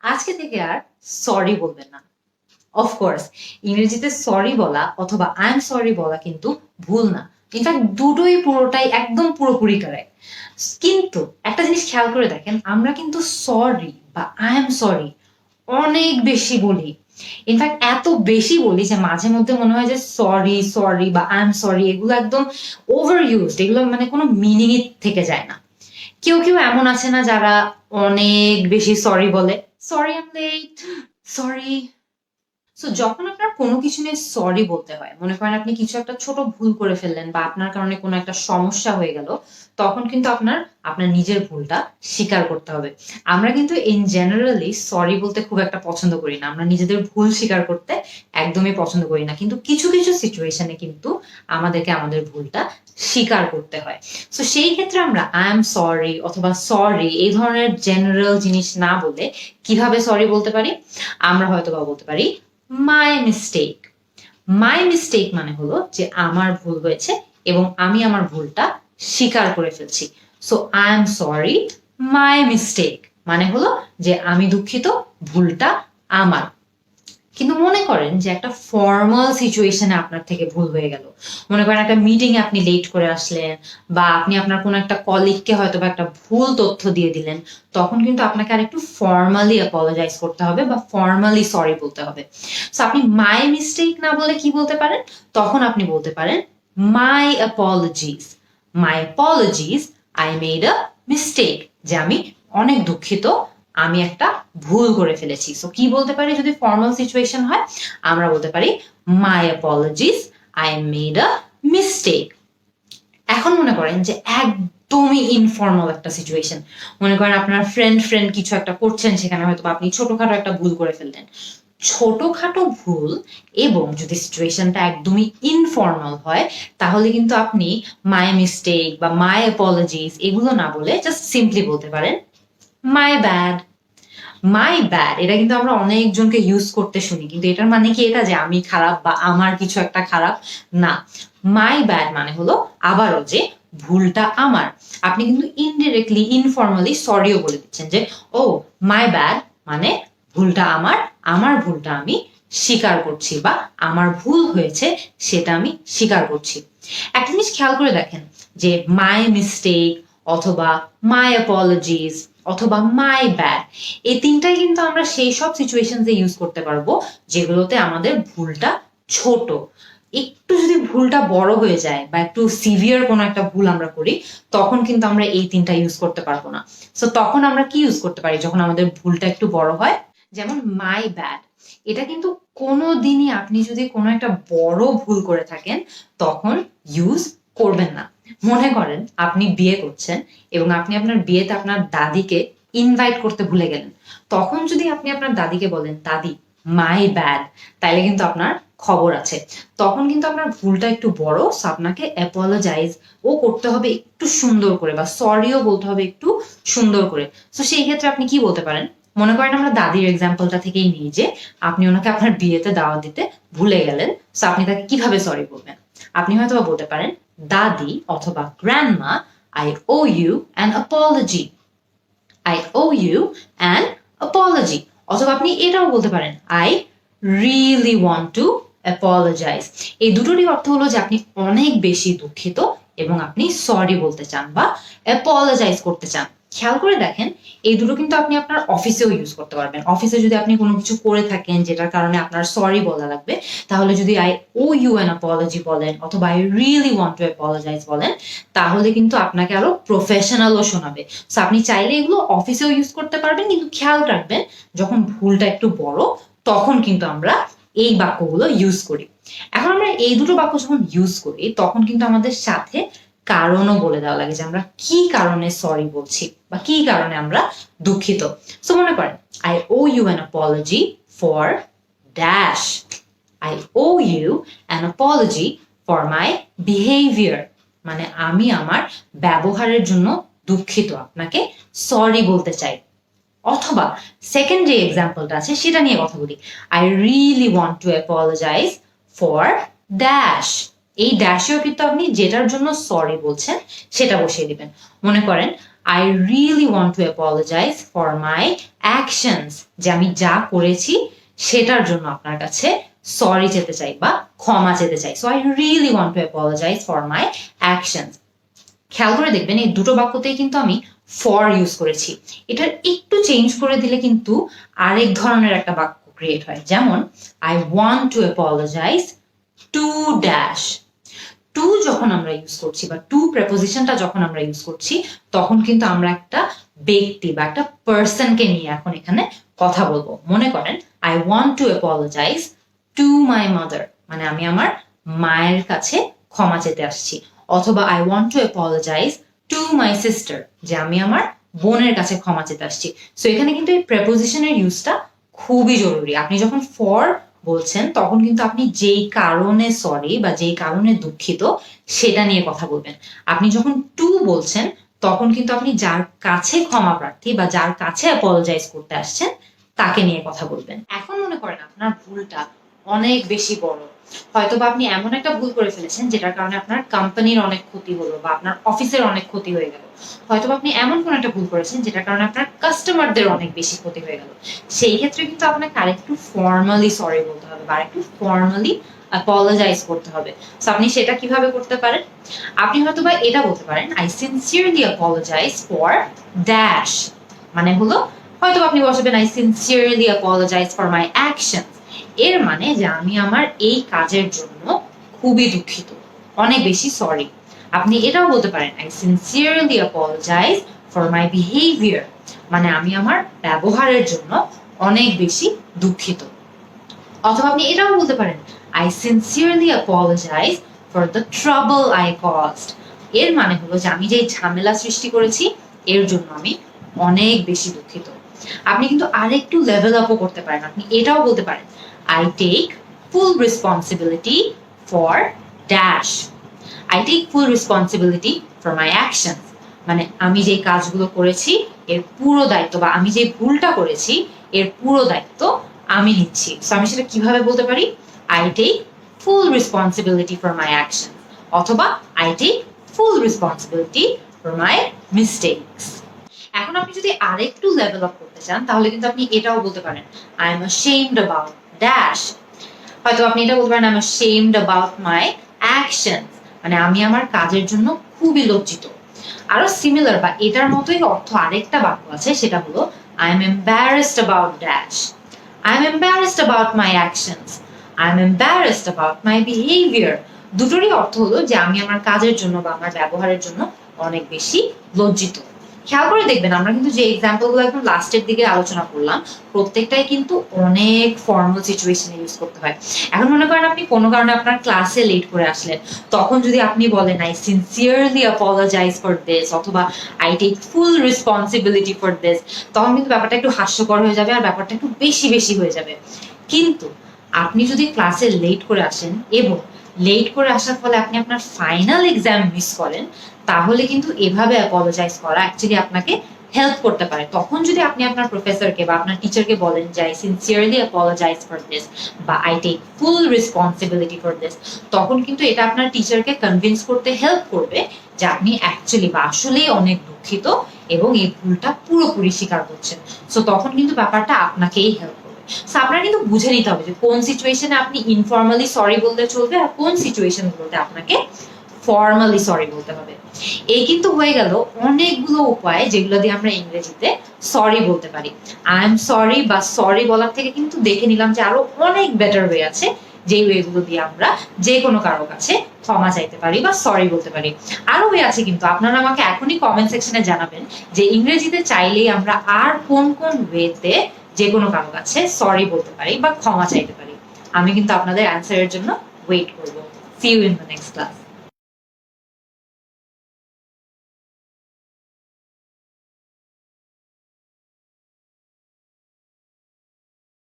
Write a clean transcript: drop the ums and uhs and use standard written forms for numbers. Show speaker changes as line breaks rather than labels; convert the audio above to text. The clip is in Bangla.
আজকে থেকে আর সরি বলবেন না। অফকোর্স ইংরেজিতে সরি বলা অথবা আই এম সরি বলা কিন্তু ভুল না। ইনফ্যাক্ট দুটোই পুরোটাই একদম পুরোপুরি কারেক্ট। কিন্তু একটা জিনিস খেয়াল করে দেখেন, আমরা কিন্তু সরি বা আই এম সরি অনেক বেশি বলি। ইনফ্যাক্ট এত বেশি বলি যে মাঝে মধ্যে মনে হয় যে সরি সরি বা আই এম সরি এগুলো একদম ওভার ইউজড, এগুলো মানে কোনো মিনিংই থেকে যায় না। কেউ কেউ এমন আছে না যারা অনেক বেশি সরি বলে, sorry I am late, sorry. So যখন আপনার কোনো কিছু নিয়ে সরি বলতে হয়, মনে করেন আপনি কিছু একটা ছোট ভুল করে ফেললেন বা আপনার কারণে কোনো একটা সমস্যা হয়ে গেল, তখন কিন্তু আপনার আপনার নিজের ভুলটা স্বীকার করতে হবে। আমরা কিন্তু ইন জেনারেলি সরি বলতে খুব একটা পছন্দ করি না, আমরা নিজেদের ভুল স্বীকার করতে একদমই পছন্দ করি না, কিন্তু কিছু কিছু সিচুয়েশনে কিন্তু আমাদেরকে আমাদের ভুলটা স্বীকার করতে হয়। সো সেই ক্ষেত্রে আমরা আই এম সরি অথবা সরি এই ধরনের জেনারেল জিনিস না বলে কিভাবে সরি বলতে পারি? আমরা হয়তো বা বলতে পারি মাই মিস্টেক। মাই মিস্টেক মানে হলো যে আমার ভুল হয়েছে এবং আমি আমার ভুলটা স্বীকার করে ফেলছি। So I am sorry, my mistake মানে হলো যে আমি দুঃখিত, ভুলটা আমার। কিন্তু মনে করেন যে একটা ফর্মাল সিচুয়েশনে আপনার থেকে ভুল হয়ে গেল, মনে করেন একটা মিটিং এ আপনি লেট করে আসলেন বা আপনি আপনার কোনো একটা কলিগকে হয়তো বা একটা ভুল তথ্য দিয়ে দিলেন, তখন কিন্তু আপনাকে আর একটু ফর্মালি অ্যাপোলোজাইজ করতে হবে বা ফর্মালি সরি বলতে হবে। সো আপনি মাই মিস্টেক না বলে কি বলতে পারেন? তখন আপনি বলতে পারেন মাই apologies. My apologies, I made a mistake, যে আমি অনেক দুঃখিত, আমি একটা ভুল করে ফেলেছি। সো কি বলতে পারি যদি ফর্মাল সিচুয়েশন হয়? আমরা বলতে পারি মাই apologies, I made a mistake. এখন মনে করেন যে একদমই ইনফর্মাল একটা সিচুয়েশন, মনে করেন আপনার ফ্রেন্ড ফ্রেন্ড কিছু একটা করছেন, সেখানে হয়তো আপনি ছোটখাটো একটা ভুল করে ফেললেন। ছোটখাটো ভুল এবং যদি সিচুয়েশনটা একদমই ইনফর্মাল হয়, তাহলে কিন্তু আপনি মাই মিস্টেক বা মাই অ্যাপোলজিস এগুলো না বলে জাস্ট সিম্পলি বলতে পারেন মাই ব্যাড। মাই ব্যাড এটা কিন্তু আমরা অনেকজনকে ইউজ করতে শুনি, কিন্তু এটার মানে কি এটা যে আমি খারাপ বা আমার কিছু একটা খারাপ? না। মাই ব্যাড মানে হলো আবারও যে ভুলটা আমার। আপনি কিন্তু ইনডিরেক্টলি ইনফর্মালি সরিও বলে দিচ্ছেন যে ও মাই ব্যাড, মানে ভুলটা আমার, আমার ভুলটা আমি স্বীকার করছি বা আমার ভুল হয়েছে সেটা আমি স্বীকার করছি। একটা জিনিস খেয়াল করে দেখেন যে মাই মিস্টেক অথবা মাই অ্যাপোলজিস অথবা মাই ব্যাড, এই তিনটাই কিন্তু আমরা সেই সব সিচুয়েশনসে ইউজ করতে পারবো যেগুলোতে আমাদের ভুলটা ছোট। একটু যদি ভুলটা বড় হয়ে যায় বা একটু সিভিয়ার কোনো একটা ভুল আমরা করি, তখন কিন্তু আমরা এই তিনটা ইউজ করতে পারবো না। সো তখন আমরা কি ইউজ করতে পারি যখন আমাদের ভুলটা একটু বড় হয়? যেমন মাই ব্যাড, এটা কিন্তু কোনো দিনই আপনি যদি কোনো একটা বড় ভুল করে থাকেন তখন ইউজ করবেন না। মনে করেন আপনি বিয়ে করছেন এবং আপনি আপনার বিয়েতে আপনার দাদিকে ইনভাইট করতে ভুলে গেলেন, তখন যদি আপনি আপনার দাদিকে বলেন দাদি মাই ব্যাড, তাইলে কিন্তু আপনার খবর আছে। তখন কিন্তু আপনার ভুলটা একটু বড়, সো আপনাকে অ্যাপোলোজাইজ ও করতে হবে একটু সুন্দর করে বা সরিও বলতে হবে একটু সুন্দর করে। সো সেই ক্ষেত্রে আপনি কি বলতে পারেন? মনে করেন আমরা দাদির এক্সাম্পলটা থেকেই নিই যে আপনি ওনাকে আপনার বিয়েতে দাওয়াত দিতে ভুলে গেলেন, সো আপনি তাকে কিভাবে সরি বলবেন? আপনি হয়তো বলতে পারেন দাদি অথবা grandma, I owe you an apology. I owe you an apology. অথবা আপনি এটাও বলতে পারেন I really want to apologize. এই দুটোরই অর্থ হলো যে আপনি অনেক বেশি দুঃখিত এবং আপনি সরি বলতে চান বা অ্যাপোলোজাইজ করতে চান। খেয়াল করে দেখেন এই দুটো কিন্তু আপনি আপনার অফিসেও ইউজ করতে পারবেন। অফিসে যদি আপনি কোনো কিছু করে থাকেন যেটার কারণে আপনার সরি বলা লাগবে, তাহলে যদি I owe you an apology বলেন অথবা I really want to apologise বলেন, তাহলে কিন্তু আপনাকে আরো প্রফেশনালও শোনাবে। সো আপনি চাইলে এগুলো অফিসেও ইউজ করতে পারবেন, কিন্তু খেয়াল রাখবেন যখন ভুলটা একটু বড় তখন কিন্তু আমরা এই বাক্যগুলো ইউজ করি। এখন আমরা এই দুটো বাক্য যখন ইউজ করি তখন কিন্তু আমাদের সাথে কারণও বলে দেওয়া লাগে যে আমরা কি কারণে সরি বলছি বা কি কারণে আমরা দুঃখিত। সো মনে করেন I owe you an apology for dash. I owe you an apology for my behaviour, মানে আমি আমার ব্যবহারের জন্য দুঃখিত, আপনাকে সরি বলতে চাই। অথবা সেকেন্ড যে এক্সাম্পলটা আছে সেটা নিয়ে কথা বলি, I really want to apologise for dash. এই ড্যাশেও কিন্তু আপনি যেটার জন্য সরি বলছেন সেটা বসিয়ে দিবেন। মনে করেন I really want to apologize for my actions, যে আমি যা করেছি সেটার জন্য আপনার কাছে সরি চেতে চাই বা ক্ষমা চেতে চাই। So I really want to apologize for my actions। খেয়াল করে দেখবেন এই দুটো বাক্যতেই কিন্তু আমি ফর ইউজ করেছি। এটার একটু চেঞ্জ করে দিলে কিন্তু আরেক ধরনের একটা বাক্য ক্রিয়েট হয়, যেমন I want to apologize to dash। To যখন আমরা ইউজ করছি বা টু প্রেপোজিশনটা যখন আমরা ইউজ করছি তখন কিন্তু আমরা একটা ব্যক্তি বা একটা পার্সনকে নিয়ে এখন এখানে কথা বলবো। মনে করেন I want to apologize to my mother, মানে আমি আমার মায়ের কাছে ক্ষমা চেতে আসছি। অথবা I want to apologize to my sister, যে আমি আমার বোনের কাছে ক্ষমা চেতে আসছি। সো এখানে কিন্তু এই প্রেপোজিশনের ইউজটা খুবই জরুরি। আপনি যখন ফর বলছেন তখন কিন্তু আপনি যেই কারণে সরি বা যেই কারণে দুঃখিত সেটা নিয়ে কথা বলবেন। আপনি যখন টু বলছেন তখন কিন্তু আপনি যার কাছে ক্ষমা প্রার্থী বা যার কাছে অ্যাপোলোজাইজ করতে আসছেন তাকে নিয়ে কথা বলবেন। এখন মনে করেন আপনার ভুলটা অনেক বেশি বড়, হয়তোবা আপনি এমন একটা ভুল করে ফেলেছেন যেটার কারণে আপনার কোম্পানির অনেক ক্ষতি হলো বা আপনার অফিসের অনেক ক্ষতি হয়ে গেল। হয়তোবা আপনি এমন কোন একটা ভুল করেছেন যেটার কারণে আপনার কাস্টমারদের অনেক বেশি ক্ষতি হয়ে গেল। সেই ক্ষেত্রে কিন্তু আপনাকে আরেকটু ফর্মালি সরি বলতে হবে বা আরেকটু ফর্মালি অ্যাপোলোজাইজ করতে হবে। সো আপনি সেটা কিভাবে করতে পারেন? আপনি হয়তোবা এটা বলতে পারেন I sincerely apologize for dash, মানে হলো হয়তো আপনি বসাবেন I sincerely apologize for my actions। এর মানে যে আমি আমার এই কাজের জন্য খুবই দুঃখিত, অনেক বেশি সরি। আপনি এটাও বলতে পারেন I sincerely apologize for my behavior, মানে আমি আমার ব্যবহারের জন্য অনেক বেশি দুঃখিত। অথবা আপনি এটাও বলতে পারেন I sincerely apologize for the trouble I caused। এর মানে হলো যে আমি যে ঝামেলা সৃষ্টি করেছি এর জন্য আমি অনেক বেশি দুঃখিত। আপনি কিন্তু আরেকটু লেভেল আপও করতে পারেন। আপনি এটাও বলতে পারেন I take full responsibility for dash, I take full responsibility for my actions, মানে আমি যে কাজগুলো করেছি এর পুরো দায়িত্ব বা আমি যে ভুলটা করেছি এর পুরো দায়িত্ব আমি নিচ্ছি। সো আমি সেটা কিভাবে বলতে পারি? I take full responsibility for my actions, অথবা I take full responsibility for my mistakes। এখন আপনি যদি আরেকটু লেভেল আপ করতে চান তাহলে কিন্তু আপনি এটাও বলতে পারেন I am ashamed about dash, হয়তো আপনি এটা বলতে পারেন I am ashamed about my actions, মানে আমি আমার কাজের জন্য খুবই লজ্জিত। আরো সিমিলার বা এটার মতোই অর্থ আরেকটা বাক্য আছে, সেটা হলো I am embarrassed about dash, I am embarrassed about my actions, I am embarrassed about my behavior। দুটোরই অর্থ হলো যে আমি আমার কাজের জন্য বা আমার ব্যবহারের জন্য অনেক বেশি লজ্জিত। খেয়াল করে দেখবেন আমরা কিন্তু যে এক্সাম্পলগুলো একদম লাস্টের দিকে আলোচনা করলাম প্রত্যেকটাই কিন্তু অনেক ফর্মাল সিচুয়েশনে ইউজ করতে হয়। এখন মনে করেন আপনি কোনো কারণে আপনার ক্লাসে লেট করে আসলেন, তখন যদি আপনি বলেন I sincerely apologize for this অথবা I take full responsibility for this, তখন কিন্তু ব্যাপারটা একটু হাস্যকর হয়ে যাবে আর ব্যাপারটা একটু বেশি বেশি হয়ে যাবে। কিন্তু আপনি যদি ক্লাসে লেট করে আসেন এবং লেট করে আসার ফলে আপনি আপনার ফাইনাল এক্সাম মিস করেন, তাহলে কিন্তু এভাবে অ্যাপোলোজাইজ করা অ্যাকচুয়ালি আপনাকে হেল্প করতে পারে। তখন যদি আপনি আপনার প্রফেসরকে বা আপনার টিচারকে বলেন যে I sincerely apologize for this বা I take full responsibility for this, তখন কিন্তু এটা আপনার টিচারকে কনভিন্স করতে হেল্প করবে যে আপনি অ্যাকচুয়ালি বা আসলেই অনেক দুঃখিত এবং এই ভুলটা পুরোপুরি স্বীকার করছেন। সো তখন কিন্তু ব্যাপারটা আপনাকেই হেল্প করবে। সো আপনার কিন্তু বুঝে নিতে হবে যে কোন সিচুয়েশনে আপনি ইনফর্মালি সরি বলতে চলবে আর কোন সিচুয়েশনগুলোতে আপনাকে ফর্মালি সরি বলতে হবে। এই কিন্তু হয়ে গেল অনেকগুলো উপায় যেগুলো দিয়ে আমরা ইংরেজিতে সরি বলতে পারি। আই এম সরি বা সরি বলার থেকে কিন্তু দেখে নিলাম যে আরো অনেক বেটার ওয়ে আছে যে ওয়েগুলো দিয়ে আমরা যে কোনো কারো কাছে ক্ষমা চাইতে পারি বা সরি বলতে পারি। আরো ওয়ে আছে কিন্তু আপনারা আমাকে এখনই কমেন্ট সেকশনে জানাবেন যে ইংরেজিতে চাইলেই আমরা আর কোন কোন ওয়েতে যে কোনো কারো কাছে সরি বলতে পারি বা ক্ষমা চাইতে পারি। আমি কিন্তু আপনাদের অ্যান্সারের জন্য ওয়েট করব। See you in the next class.